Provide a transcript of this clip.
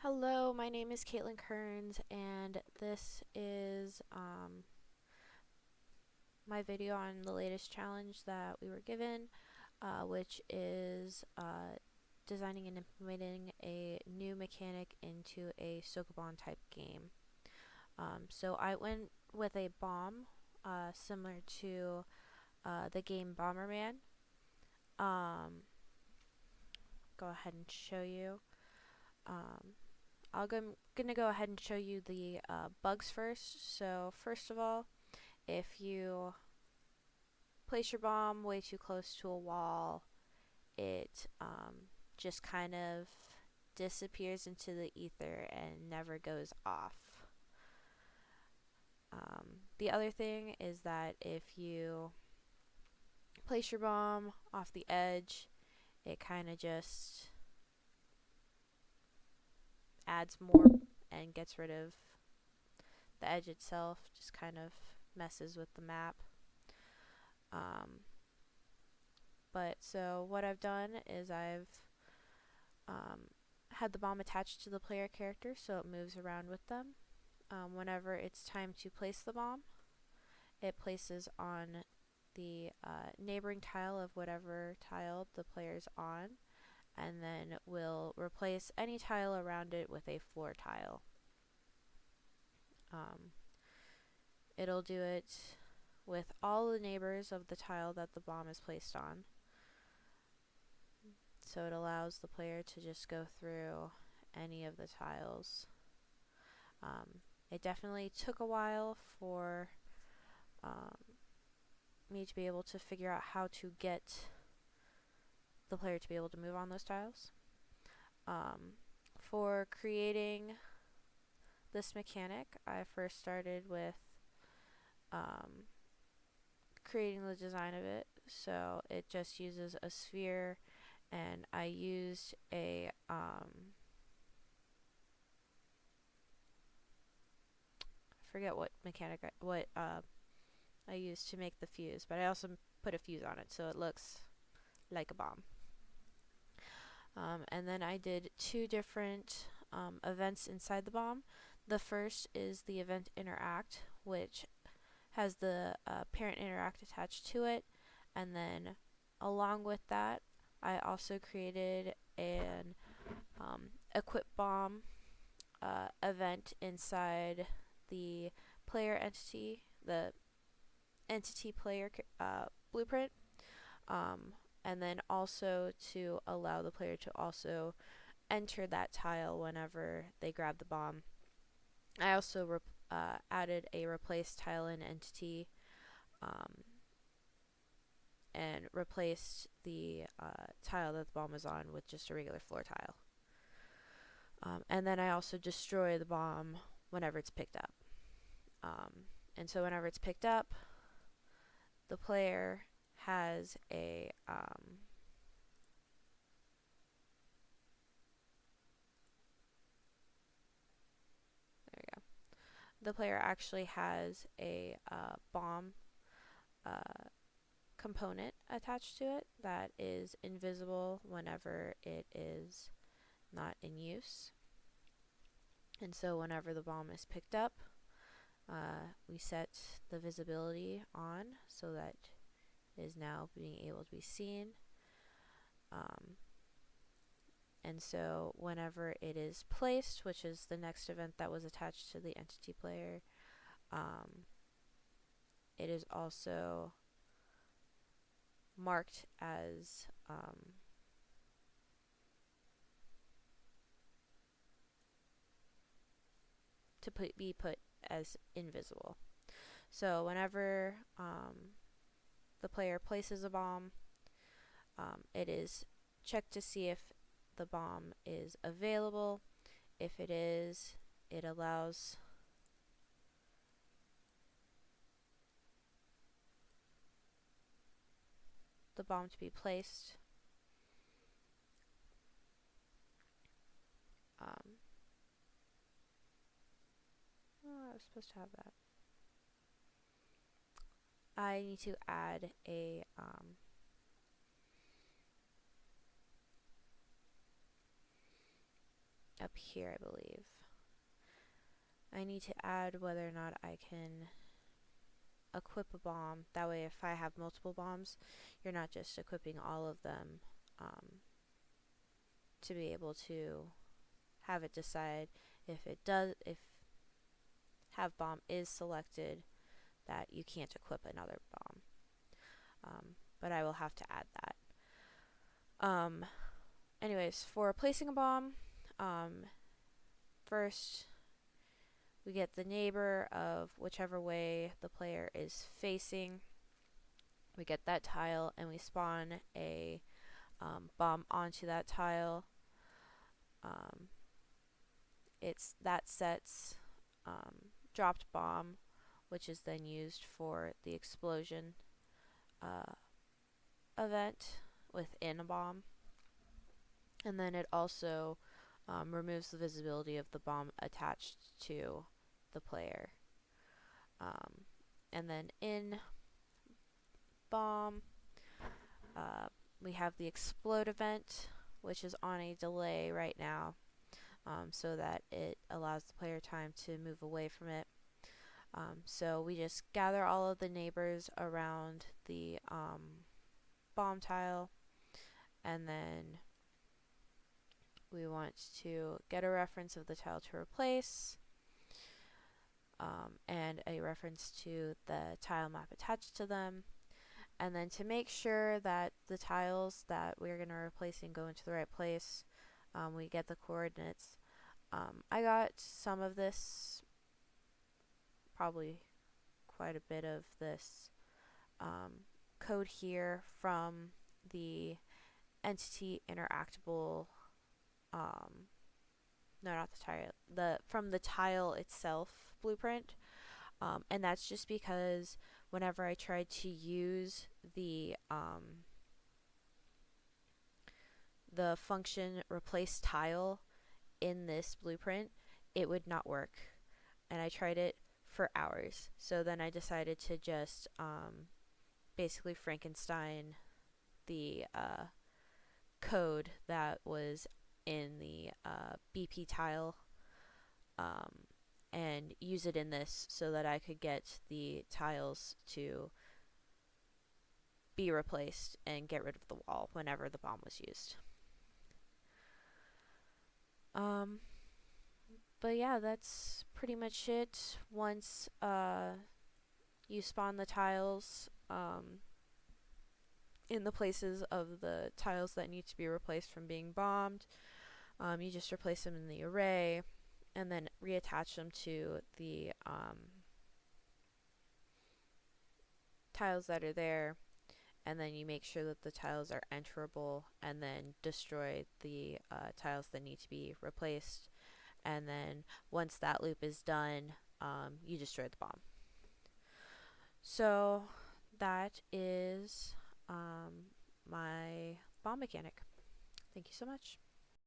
Hello, my name is Caitlin Kearns, and this is my video on the latest challenge that we were given, which is designing and implementing a new mechanic into a Sokoban type game. So I went with a bomb, similar to the game Bomberman. Go ahead and show you. Um, gonna go ahead and show you the bugs first. So first of all, if you place your bomb way too close to a wall, it just kind of disappears into the ether and never goes off. The other thing is that if you place your bomb off the edge, it kind of just adds more and gets rid of the edge itself, just kind of messes with the map. But so what I've done is I've had the bomb attached to the player character so it moves around with them. Whenever it's time to place the bomb, it places on the neighboring tile of whatever tile the player's on, and then will replace any tile around it with a floor tile. It'll do it with all the neighbors of the tile that the bomb is placed on. So it allows the player to just go through any of the tiles. It definitely took a while for me to be able to figure out how to get the player to be able to move on those tiles. For creating this mechanic, I first started with creating the design of it. So it just uses a sphere, and I used a I forget what mechanic I used to make the fuse, but I also put a fuse on it so it looks like a bomb. And then I did two different events inside the bomb. The first is the event interact, which has the parent interact attached to it, and then along with that I also created an equip bomb event inside the player entity, the entity player blueprint, and then also to allow the player to also enter that tile whenever they grab the bomb. I also added a replace tile in entity and replaced the tile that the bomb is on with just a regular floor tile. And then I also destroy the bomb whenever it's picked up. And so whenever it's picked up, the player has a there we go. The player actually has a bomb component attached to it that is invisible whenever it is not in use. And so whenever the bomb is picked up, we set the visibility on so that it is now being able to be seen. And so whenever it is placed, which is the next event that was attached to the entity player, it is also marked as to be put as invisible. So whenever the player places a bomb, it is checked to see if the bomb is available. If it is, it allows the bomb to be placed. I was supposed to have that. I need to add a up here, I believe. I need to add whether or not I can equip a bomb. That way, if I have multiple bombs, you're not just equipping all of them to be able to have it decide if have bomb is selected, that you can't equip another bomb. But I will have to add that. Anyways, for placing a bomb, first we get the neighbor of whichever way the player is facing. We get that tile and we spawn a bomb onto that tile. That sets dropped bomb, which is then used for the explosion event within a bomb. And then it also removes the visibility of the bomb attached to the player. And then in bomb, we have the explode event, which is on a delay right now, so that it allows the player time to move away from it. So we just gather all of the neighbors around the bomb tile, and then we want to get a reference of the tile to replace, and a reference to the tile map attached to them. And then to make sure that the tiles that we're going to replace and go into the right place, we get the coordinates. I got some of this, probably quite a bit of this code here from the entity interactable, no, not the tile, from the tile itself blueprint. And that's just because whenever I tried to use the function replace tile in this blueprint, it would not work. And I tried it for hours. So then I decided to just basically Frankenstein the code that was in the BP tile and use it in this so that I could get the tiles to be replaced and get rid of the wall whenever the bomb was used. But yeah, that's pretty much it. Once you spawn the tiles in the places of the tiles that need to be replaced from being bombed, you just replace them in the array and then reattach them to the tiles that are there, and then you make sure that the tiles are enterable, and then destroy the tiles that need to be replaced. And then once that loop is done, you destroy the bomb. So that is my bomb mechanic. Thank you so much.